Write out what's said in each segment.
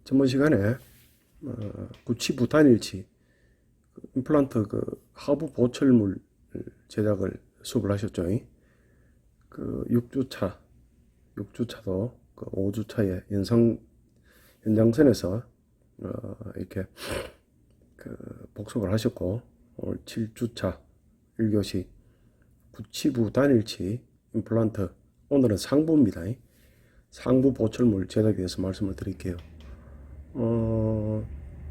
전번 시간에 구치부 단일치 임플란트 하부 보철물 제작을 수업을 하셨죠. 그 6주차도 그 5주차의 연장선에서 이렇게 복습을 하셨고, 오늘 7주차 1교시 구치부 단일치 임플란트, 오늘은 상부입니다. 상부 보철물 제작에 대해서 말씀을 드릴게요.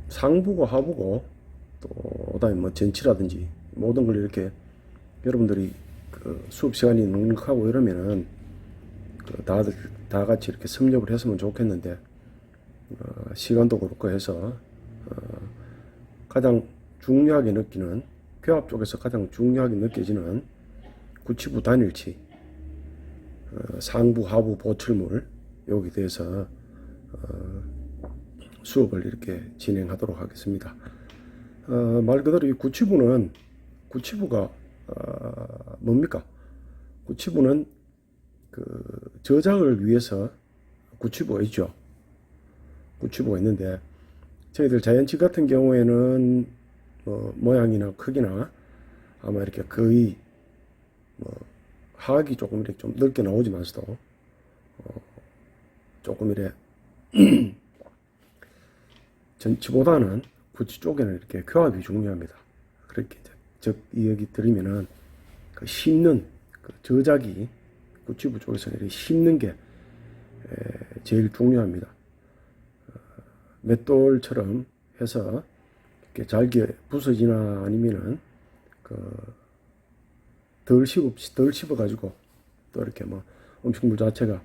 상부고 하부고 또 그다음에 뭐 전치라든지 모든 걸 이렇게 여러분들이 수업 시간이 넉넉하고 이러면은 다들 다 같이 이렇게 섭렵을 했으면 좋겠는데, 시간도 그렇고 해서 가장 중요하게 느끼는, 교합 쪽에서 가장 중요하게 느껴지는 구치부 단일치, 상부 하부 보철물, 여기 대해서 수업을 이렇게 진행하도록 하겠습니다. 말 그대로 이 구치부가 뭡니까? 구치부는 저작을 위해서 구치부가 있죠. 구치부가 있는데, 저희들 자연치 같은 경우에는 모양이나 크기나 아마 이렇게 거의 하악이 조금 이렇게 좀 넓게 나오지만서도 조금 이래 전치보다는 구치 쪽에는 이렇게 교합이 중요합니다. 그렇게 즉 이야기 드리면은 심는 저작이 구치부 쪽에서는 이렇게 심는 게 제일 중요합니다. 맷돌처럼 해서 이렇게 잘게 부서지나 아니면은 덜 씹어가지고 또 이렇게 음식물 자체가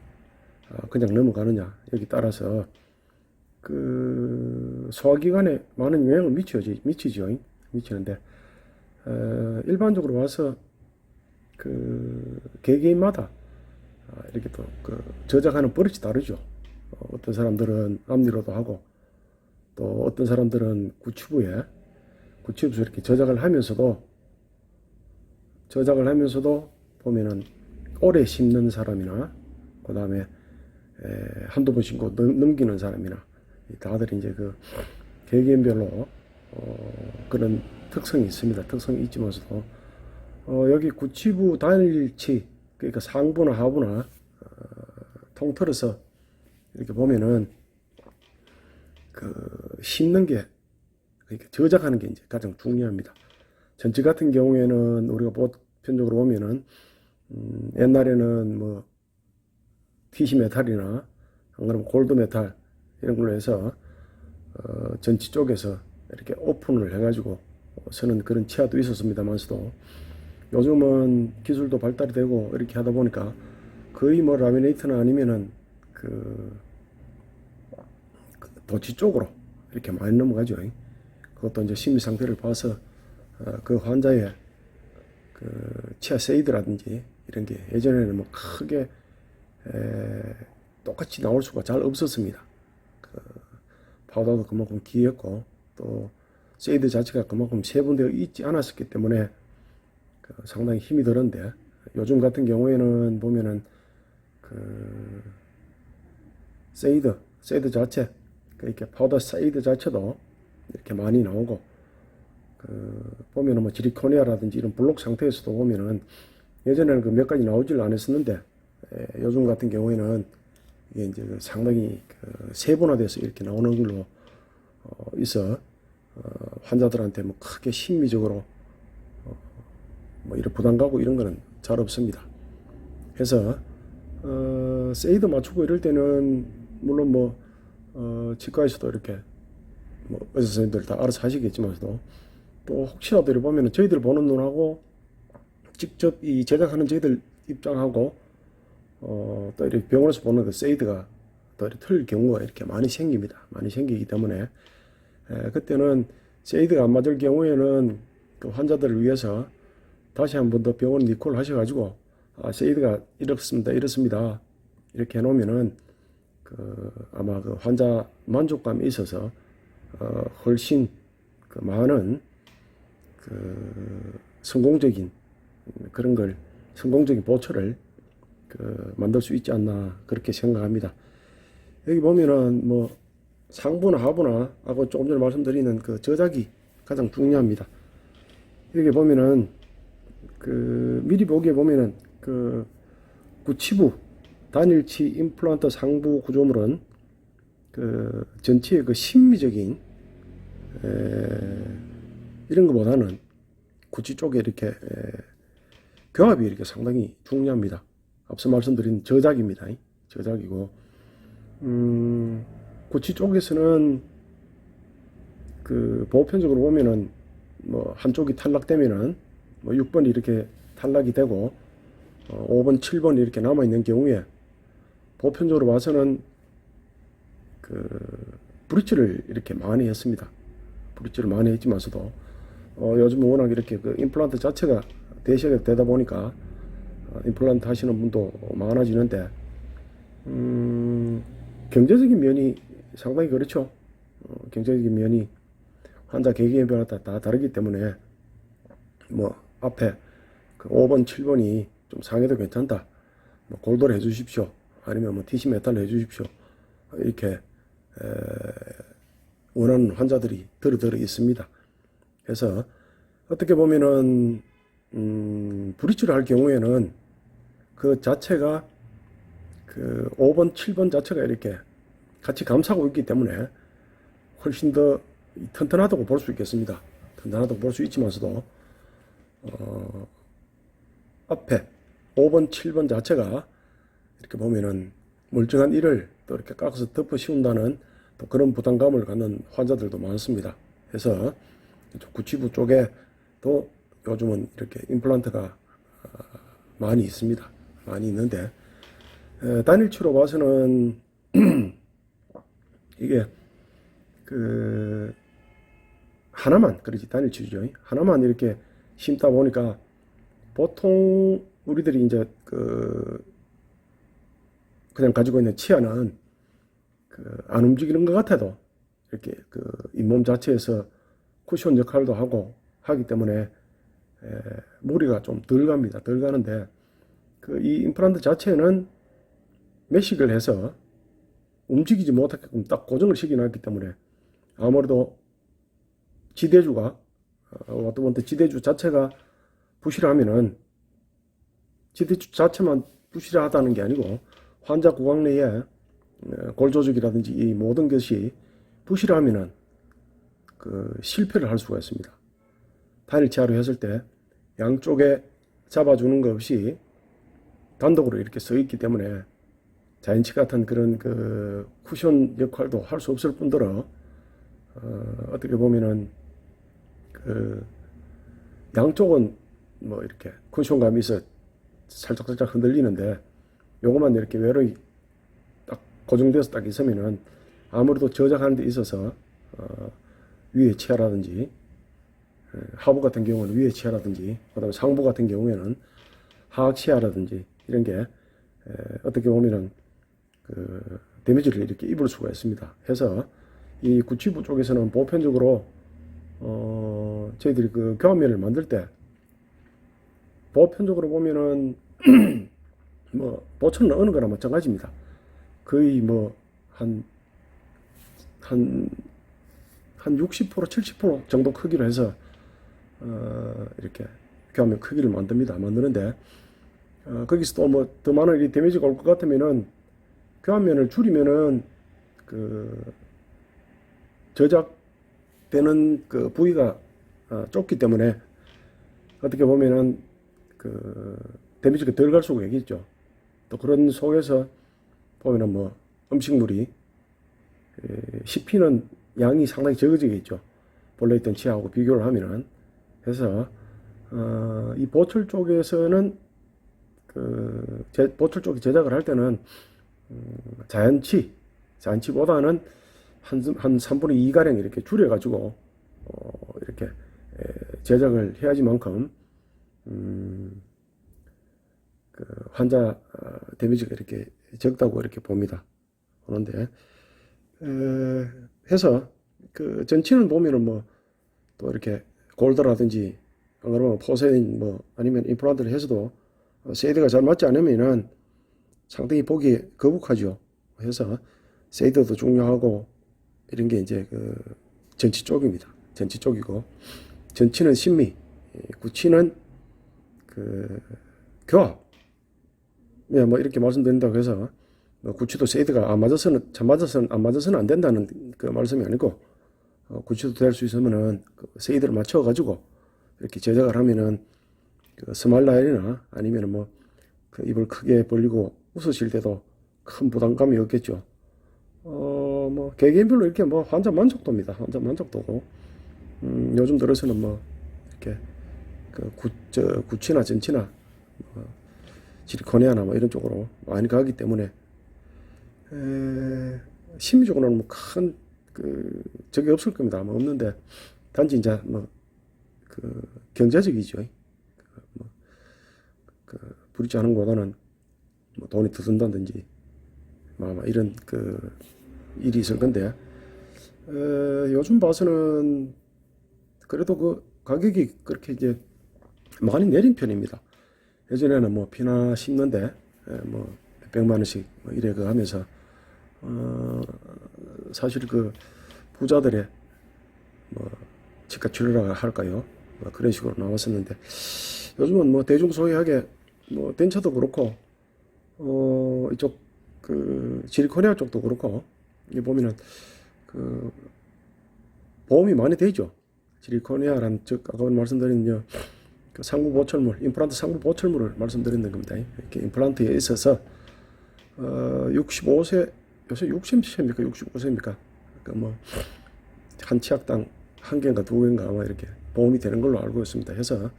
그냥 넘어가느냐, 여기 따라서 소화기관에 많은 영향을 미치죠. 미치는데, 일반적으로 와서 개개인마다 이렇게 또 저작하는 버릇이 다르죠. 어떤 사람들은 앞니로도 하고, 또 어떤 사람들은 구치부에서 이렇게 저작을 하면서도 보면은 오래 씹는 사람이나, 그 다음에 한두 번 씹고 넘기는 사람이나, 다들 이제 개개인별로 그런 특성이 있습니다. 특성이 있지만서도 여기 구치부 단일치, 그러니까 상부나 하부나 통틀어서 이렇게 보면은 씹는 게, 그러니까 저작하는 게 이제 가장 중요합니다. 전치 같은 경우에는 우리가 보편적으로 보면은 옛날에는 TC 메탈이나 안 그러면 골드 메탈 이런 걸로 해서 전치 쪽에서 이렇게 오픈을 해가지고 쓰는 그런 치아도 있었습니다만서도, 요즘은 기술도 발달이 되고 이렇게 하다 보니까 거의 라미네이트나 아니면은 도치 쪽으로 이렇게 많이 넘어가죠. 그것도 이제 심리 상태를 봐서 그 환자의 치아 세이드라든지 이런 게 예전에는 크게 똑같이 나올 수가 잘 없었습니다. 파우더도 그만큼 귀했고, 또 세이드 자체가 그만큼 세분되어 있지 않았었기 때문에 상당히 힘이 들었는데, 요즘 같은 경우에는 보면은 세이드 자체, 이렇게 파우더 세이드 자체도 이렇게 많이 나오고, 보면은 지리코니아라든지 이런 블록 상태에서도 보면은 예전에는 몇 가지 나오질 않았었는데, 요즘 같은 경우에는 이게 이제 상당히 세분화돼서 이렇게 나오는 걸로 있어 환자들한테 크게 심리적으로 이런 부담 가고 이런 거는 잘 없습니다. 그래서 세이드 맞추고 이럴 때는 물론 치과에서도 이렇게 의사 선생님들 다 알아서 하시겠지만서도, 또 혹시라도 이렇게 보면은 저희들 보는 눈하고 직접 이 제작하는 저희들 입장하고 또 이렇게 병원에서 보는 세이드가 또 이렇게 틀릴 경우가 이렇게 많이 생깁니다. 많이 생기기 때문에 그때는 세이드가 안 맞을 경우에는 환자들을 위해서 다시 한 번 더 병원 리콜 하셔가지고 세이드가 이렇습니다 이렇게 해놓으면은 아마 환자 만족감에 있어서 훨씬 많은 성공적인 성공적인 보초를 만들 수 있지 않나 그렇게 생각합니다. 여기 보면은 상부나 하부나 하고 조금 전에 말씀드리는 그 저작이 가장 중요합니다. 여기 보면은 그 미리 보기에 보면은 그 구치부 단일치 임플란트 상부 구조물은 그 전체의 그 심미적인 이런 것보다는 구치 쪽에 이렇게 교합이 이렇게 상당히 중요합니다. 앞서 말씀드린 저작입니다. 저작이고 구치 쪽에서는 그 보편적으로 보면은 뭐 한쪽이 탈락되면은 뭐 6번이 이렇게 탈락이 되고 5번, 7번이 이렇게 남아 있는 경우에 보편적으로 봐서는 그 브릿지를 이렇게 많이 했습니다. 브릿지를 많이 했지만서도 요즘 워낙 이렇게 그 임플란트 자체가 대세가 되다 보니까 임플란트 하시는 분도 많아지는데 경제적인 면이 상당히 그렇죠. 경제적인 면이 환자 개개인에 다 다르기 때문에 뭐 앞에 그 5번, 7번이 좀 상해도 괜찮다. 뭐 골도를 해주십시오. 아니면 뭐 TC 메탈을 해주십시오. 이렇게 원하는 환자들이 들어 있습니다. 그래서 어떻게 보면은 브릿지를 할 경우에는 그 자체가 그 5번, 7번 자체가 이렇게 같이 감싸고 있기 때문에 훨씬 더 튼튼하다고 볼 수 있겠습니다. 튼튼하다고 볼 수 있지만서도 앞에 5번, 7번 자체가 이렇게 보면은 멀쩡한 이를 또 이렇게 깎아서 덮어 씌운다는 또 그런 부담감을 갖는 환자들도 많습니다. 그래서 구치부 쪽에도 요즘은 이렇게 임플란트가 많이 있습니다. 많이 있는데 단일치로 봐서는 이게 그 하나만 그렇지 단일치죠. 하나만 이렇게 심다 보니까 보통 우리들이 이제 그냥 가지고 있는 치아는 안 움직이는 것 같아도 이렇게 잇몸 자체에서 쿠션 역할도 하고 하기 때문에 무리가 좀 덜 갑니다. 덜 가는데 이 임플란트 자체는 매식을 해서 움직이지 못하게끔 딱 고정을 시켜놨기 때문에 아무래도 지대주가 어떤 지대주 자체가 부실하면은 지대주 자체만 부실하다는 게 아니고 환자 구강 내에 골조직이라든지 이 모든 것이 부실하면은 실패를 할 수가 있습니다. 단일치아로 했을 때 양쪽에 잡아주는 것 없이 단독으로 이렇게 서 있기 때문에 자인치 같은 그런 쿠션 역할도 할 수 없을 뿐더러 어떻게 보면은 양쪽은 뭐 이렇게 쿠션감이 있어 살짝 흔들리는데 요것만 이렇게 외로이 딱 고정돼서 딱 있으면은 아무래도 저작하는 데 있어서 위에 치아라든지 하부 같은 경우는 위에 치아라든지 그다음에 상부 같은 경우에는 하악 치아라든지 이런 게 어떻게 보면은 데미지를 이렇게 입을 수가 있습니다. 해서 이 구치부 쪽에서는 보편적으로 저희들이 교환면을 만들 때 보편적으로 보면은 뭐 보철은 어느 거나 마찬가지입니다. 거의 뭐 한 60%, 70% 정도 크기로 해서 이렇게 교환면 크기를 만드는데 거기서 또 뭐 더 많은 데미지가 올 것 같으면은 교환면을 줄이면은 저작되는 부위가 좁기 때문에 어떻게 보면은 데미지가 덜 갈 수가 있겠죠. 또 그런 속에서 보면은 뭐 음식물이 씹히는 양이 상당히 적어지겠죠. 본래 있던 치아하고 비교를 하면은. 그래서 이 보철 쪽에서는 보철 쪽에 제작을 할 때는 자연치보다는 한 3분의 2 가량 이렇게 줄여가지고 이렇게 제작을 해야지만큼 환자 데미지가 이렇게 적다고 이렇게 봅니다. 그런데 해서 전치는 보면은 뭐 또 이렇게 골드라든지 그러면 포세인 뭐 아니면 임플란트를 해서도 세이드가 잘 맞지 않으면은 상당히 보기에 거북하죠. 해서 세이드도 중요하고 이런 게 이제 그 전치 쪽입니다. 전치 쪽이고, 전치는 심미, 구치는 그 교합. 예, 뭐 이렇게 말씀드린다고 해서 뭐 구치도 세이드가 안 맞아서는 안 맞아서는 안 된다는 그 말씀이 아니고, 구치도 될 수 있으면은 그 세이드를 맞춰 가지고 이렇게 제작을 하면은 그 스마일 라인이나 아니면 뭐 그 입을 크게 벌리고 웃으실 때도 큰 부담감이 없겠죠. 뭐 개개인별로 이렇게 뭐 환자 만족도입니다. 환자 만족도고, 요즘 들어서는 뭐 이렇게 그 구치나 전치나 뭐 지리코니아나 뭐 이런 쪽으로 많이 가기 때문에 심리적으로는 뭐 큰 그 적이 없을 겁니다. 아마 없는데, 단지 이제 뭐 그 경제적이죠. 그 부딪지 하는 것보다는 뭐 돈이 더 든다든지 뭐 아마 이런 그 일이 있을 건데, 요즘 봐서는 그래도 그 가격이 그렇게 이제 많이 내린 편입니다. 예전에는 뭐 피나 심는데 뭐 백만 원씩 뭐 이래 그 하면서 사실 그 부자들의 뭐 집값 줄여라 할까요? 뭐 그런 식으로 나왔었는데, 요즘은 뭐 대중소유하게 뭐 덴처도 그렇고 이쪽 그 지리코리아 쪽도 그렇고, 이 보면은 그 보험이 많이 되죠. 지리코니아란 즉 아까 말씀드린 그 상부 보철물, 임플란트 상부 보철물을 말씀드리는 겁니다. 이렇게 임플란트에 있어서 65세, 요새 60세입니까? 65세입니까? 그러니까 뭐 한 치약당 한 개인가 두 개인가 아마 이렇게 보험이 되는 걸로 알고 있습니다. 해서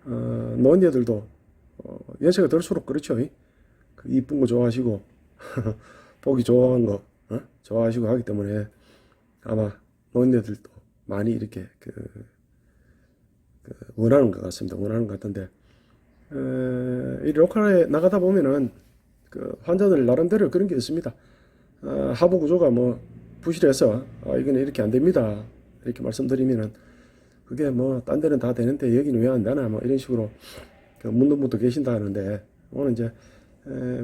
노인네들도 연세가 들수록 그렇죠. 그 이쁜 거 좋아하시고 보기 좋아하는 거 좋아하시고 하기 때문에 아마 노인네들도 많이 이렇게 그 원하는 것 같습니다. 원하는 것 같은데, 이 로컬에 나가다 보면은 그 환자들 나름대로 그런 게 있습니다. 하부 구조가 뭐 부실해서 이거는 이렇게 안 됩니다, 이렇게 말씀드리면은 그게 뭐 딴 데는 다 되는데 여기는 왜 안 되나 뭐 이런 식으로 그 묻는 분도 계신다 하는데, 오늘 이제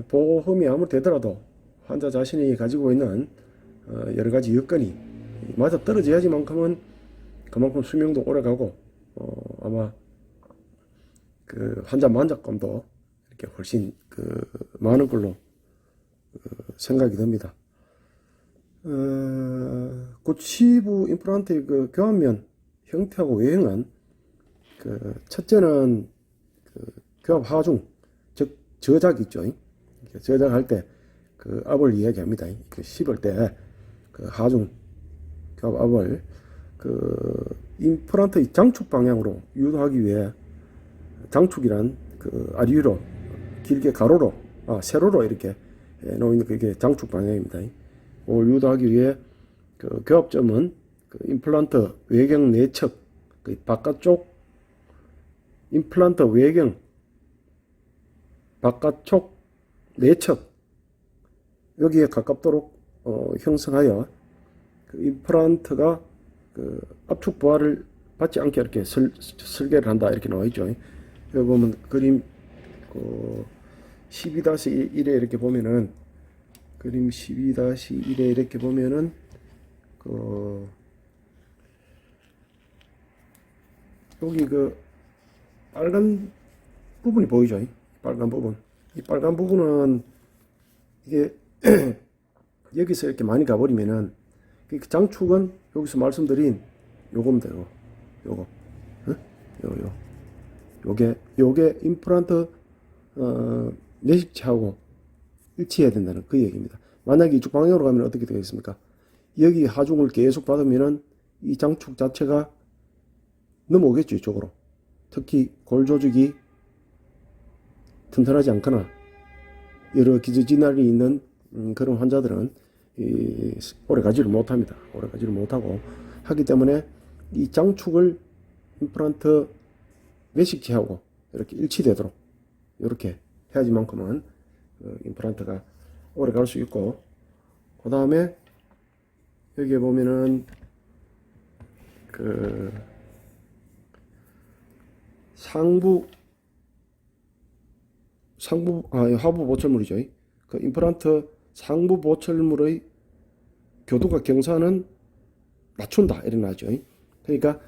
보험이 아무리 되더라도 환자 자신이 가지고 있는 여러 가지 여건이 맞아 떨어져야지만큼은 그만큼 수명도 오래 가고, 아마 그 환자 만족감도 이렇게 훨씬 그 많은 걸로 생각이 듭니다. 구치부 임플란트의 그 교합면 형태하고 외형은 그 첫째는 그 교합 하중, 즉 저작 있죠. 저작할 때 그 압을 이야기합니다. 그 씹을 때 그 하중 교합 압을 그 임플란트의 장축 방향으로 유도하기 위해, 장축이란 그 아래위로 길게 가로로 세로로 이렇게 놓이는 그게 장축 방향입니다. 그걸 유도하기 위해 그 교합점은 그 임플란트 외경 내측, 그 바깥쪽 임플란트 외경 바깥쪽 내측 여기에 가깝도록 형성하여 그 임플란트가 그 압축 부하를 받지 않게 이렇게 설계를 한다, 이렇게 나와 있죠. 여기 보면 그림 12-1에 이렇게 보면은, 그림 12-1에 이렇게 보면은 여기 그 빨간 부분이 보이죠. 빨간 부분. 이 빨간 부분은 이게 여기서 이렇게 많이 가버리면은 그 장축은 여기서 말씀드린 요겁니다. 요거. 요게 임플란트 내식체하고 일치해야 된다는 그 얘기입니다. 만약에 이쪽 방향으로 가면 어떻게 되겠습니까? 여기 하중을 계속 받으면은 이 장축 자체가 넘어오겠죠, 이쪽으로. 특히 골 조직이 튼튼하지 않거나 여러 기저질환이 있는 그런 환자들은 오래 가지를 못합니다. 오래 가지를 못하고 하기 때문에 이 장축을 임플란트 내식체하고 이렇게 일치되도록 이렇게 해야지만큼은 임플란트가 오래 갈 수 있고, 그 다음에 여기에 보면은 그 하부 보철물이죠. 그 임플란트 상부 보철물의 교도가 경사는 낮춘다 이런 나죠. 그러니까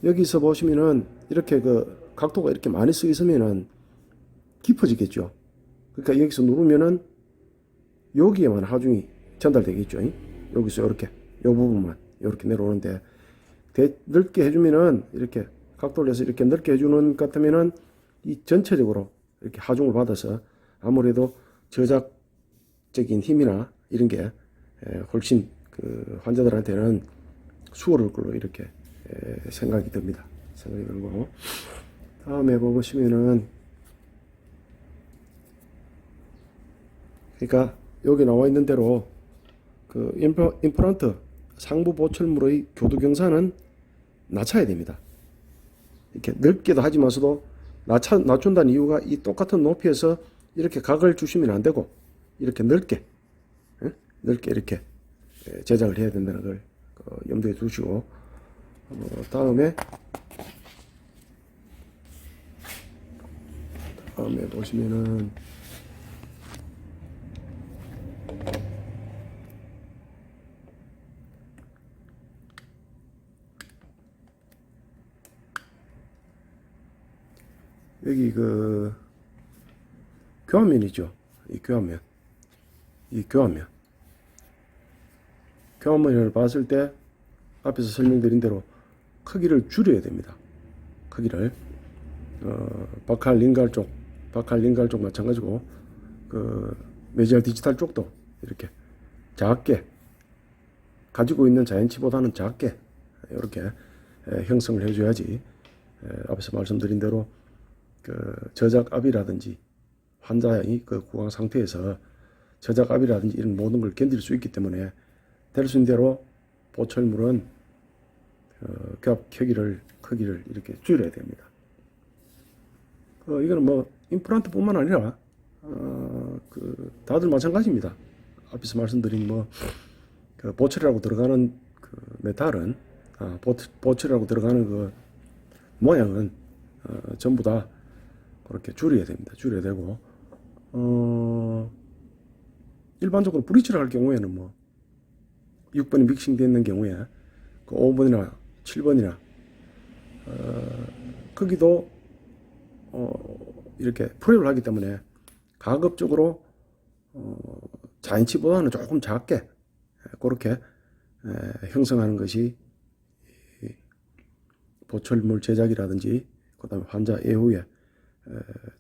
여기서 보시면은 이렇게 그 각도가 이렇게 많이 쓰여 있으면은 깊어지겠죠. 그러니까 여기서 누르면은 여기에만 하중이 전달되겠죠. 여기서 이렇게 요 부분만 이렇게 내려오는데 넓게 해주면은 이렇게 각도를 내서 이렇게 넓게 해주는 것 같으면은 이 전체적으로 이렇게 하중을 받아서 아무래도 저작적인 힘이나 이런 게 훨씬 그 환자들한테는 수월할 걸로 이렇게 생각이 듭니다. 생각이 들고 다음에 보시면은 그러니까 여기 나와 있는 대로 그 임플란트 상부 보철물의 교도 경사는 낮춰야 됩니다. 이렇게 넓게도 하지만서도 낮춘다는 이유가 이 똑같은 높이에서 이렇게 각을 주시면 안 되고 이렇게 넓게 이렇게 제작을 해야 된다는 걸 염두에 두시고 다음에 보시면은 여기 그 교환면이죠. 이 교환면을 봤을 때 앞에서 설명드린 대로 크기를 줄여야 됩니다. 크기를 바칼 링갈 쪽 마찬가지고 그 메지알 디지털 쪽도 이렇게 작게 가지고 있는 자연치보다는 작게 이렇게 형성을 해줘야지 앞에서 말씀드린 대로 그 저작압이라든지 환자의 그 구강 상태에서 저작압이라든지 이런 모든 걸 견딜 수 있기 때문에 될 수 있는 대로 보철물은 겹 크기를 이렇게 줄여야 됩니다. 이거는 뭐 임플란트뿐만 아니라 그 다들 마찬가지입니다. 앞에서 말씀드린 그 보철이라고 들어가는 그 메탈은 보철이라고 들어가는 그 모양은 전부 다 그렇게 줄여야 됩니다. 줄여야 되고 일반적으로 브릿지를 할 경우에는 6번이 믹싱되어 있는 경우에 그 5번이나 7번이나 크기도 이렇게 프랩을 하기 때문에 가급적으로 자인치보다는 조금 작게 그렇게 형성하는 것이 보철물 제작이라든지 그다음에 환자 애후에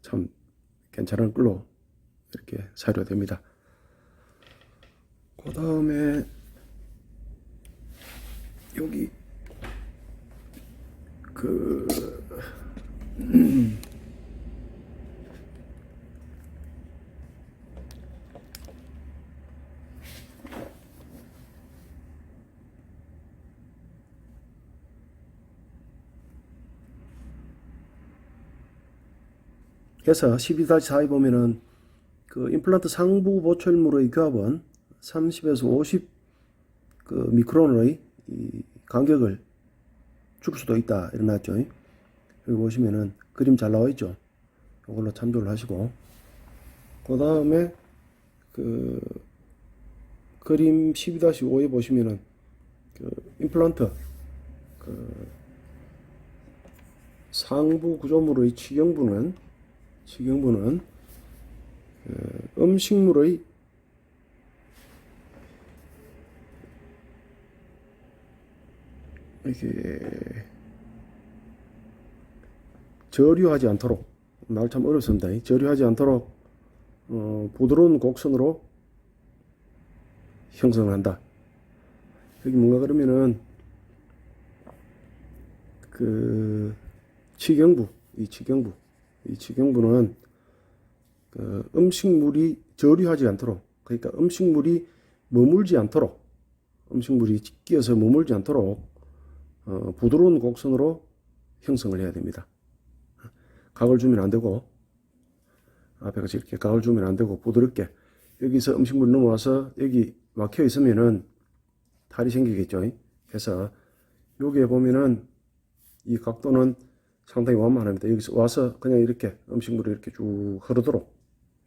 참 괜찮은 걸로 이렇게 사료됩니다. 그 다음에 여기 그 그래서 12-4에 보면은 그 임플란트 상부 보철물의 교합은 30에서 50 그 미크론의 이 간격을 줄 수도 있다 이런 나왔죠. 여기 보시면은 그림 잘 나와 있죠. 이걸로 참조를 하시고 그 다음에 그 그림 12-5에 보시면은 그 임플란트 그 상부 구조물의 치경부는 음식물의 이렇게 저류하지 않도록 말 참 어렵습니다. 저류하지 않도록 부드러운 곡선으로 형성을 한다. 여기 뭔가 그러면은 그 이 치경부는 그 음식물이 저류하지 않도록, 그러니까 음식물이 머물지 않도록, 음식물이 끼어서 머물지 않도록 부드러운 곡선으로 형성을 해야 됩니다. 각을 주면 안 되고, 앞에 같이 이렇게 각을 주면 안 되고 부드럽게 여기서 음식물이 넘어와서 여기 막혀 있으면은 탈이 생기겠죠. 그래서 여기에 보면은 이 각도는 상당히 완만합니다. 여기서 와서 그냥 이렇게 음식물이 이렇게 쭉 흐르도록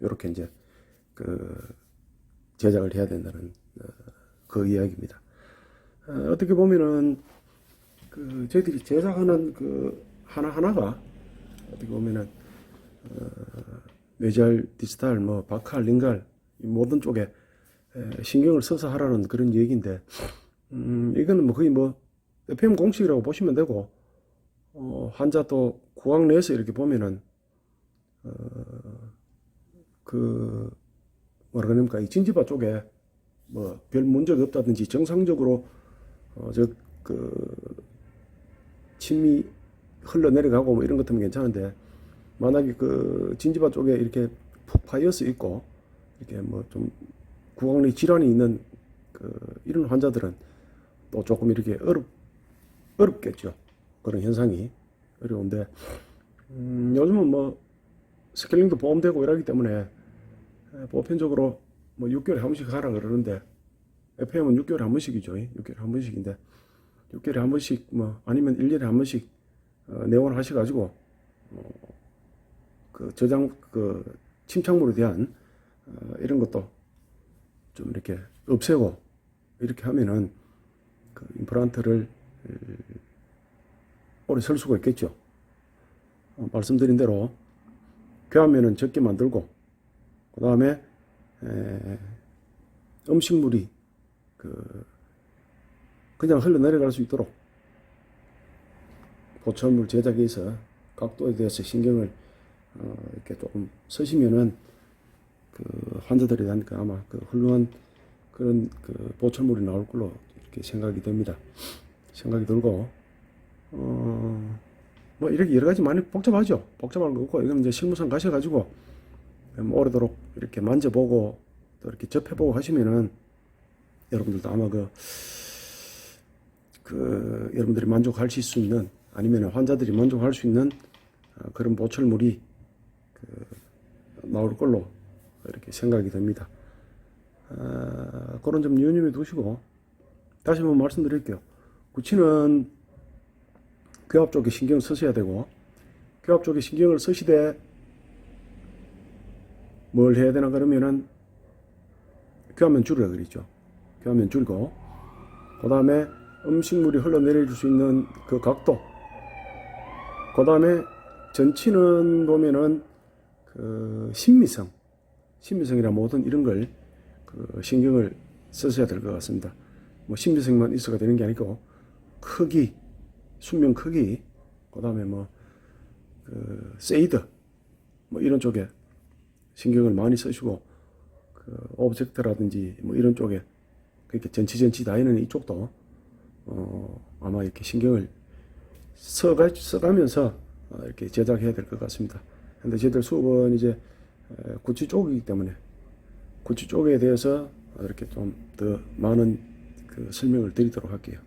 이렇게 이제 그 제작을 해야 된다는 그 이야기입니다. 어떻게 보면은 저희들이 제작하는 그 하나하나가 어떻게 보면은 뇌절, 디지털, 뭐 바칼, 링갈 이 모든 쪽에 신경을 써서 하라는 그런 얘기인데, 이거는 뭐 거의 뭐 FM 공식이라고 보시면 되고, 환자 또 구강 내에서 이렇게 보면은 그 뭐라 그럽니까, 이 진지바 쪽에 뭐 별 문제가 없다든지 정상적으로 침이 흘러내려가고 뭐 이런 것 같으면 괜찮은데, 만약에 그 진지바 쪽에 이렇게 푹 파여서 있고 이렇게 뭐 좀 구강내 질환이 있는 이런 환자들은 또 조금 이렇게 어렵겠죠. 그런 현상이 어려운데, 요즘은 뭐 스케일링도 보험되고 이러기 때문에 보편적으로 뭐 6개월에 한 번씩 하라 그러는데, FM은 6개월에 한 번씩이죠. 6개월에 한 번씩인데 6개월에 한 번씩 뭐 아니면 1년에 한 번씩 내원을 하셔가지고 그 저장 침착물에 대한 이런 것도 좀 이렇게 없애고 이렇게 하면은 그 임플란트를 오래 쓸 수가 있겠죠. 말씀드린 대로 교환면은 적게 만들고, 그 다음에 음식물이 그냥 흘러내려갈 수 있도록 보철물 제작에서 각도에 대해서 신경을 이렇게 조금 쓰시면은 환자들이 하니까 아마 훌륭한 그런 보철물이 나올 걸로 이렇게 생각이 됩니다. 생각이 들고, 뭐 이렇게 여러 가지 많이 복잡하죠. 복잡한 거 없고, 이건 이제 실무상 가셔가지고 오래도록 이렇게 만져보고 또 이렇게 접해보고 하시면은 여러분들도 아마 여러분들이 만족하실 수 있는, 아니면 환자들이 만족할 수 있는 그런 보철물이 나올 걸로 이렇게 생각이 됩니다. 그런 점 유념해 두시고, 다시 한번 말씀드릴게요. 구치는 교합 쪽에 신경을 쓰셔야 되고, 교합 쪽에 신경을 쓰시되 뭘 해야 되나 그러면은 교합면 줄이라 그랬죠. 교합면 줄이고, 그 다음에 음식물이 흘러내릴 수 있는 그 각도, 그 다음에 전치는 보면은 신미성이나 모든 이런 걸 신경을 쓰셔야 될 것 같습니다. 뭐 신미성만 있어가 되는 게 아니고 크기, 순면 크기, 그 다음에 뭐 세이드 뭐 이런 쪽에 신경을 많이 쓰시고, 오브젝트라든지 뭐 이런 쪽에 그렇게 전치 다이는 이쪽도 아마 이렇게 신경을 써가면서 이렇게 제작해야 될 것 같습니다. 근데 저희들 수업은 이제 구치 쪽이기 때문에 구치 쪽에 대해서 이렇게 좀 더 많은 설명을 드리도록 할게요.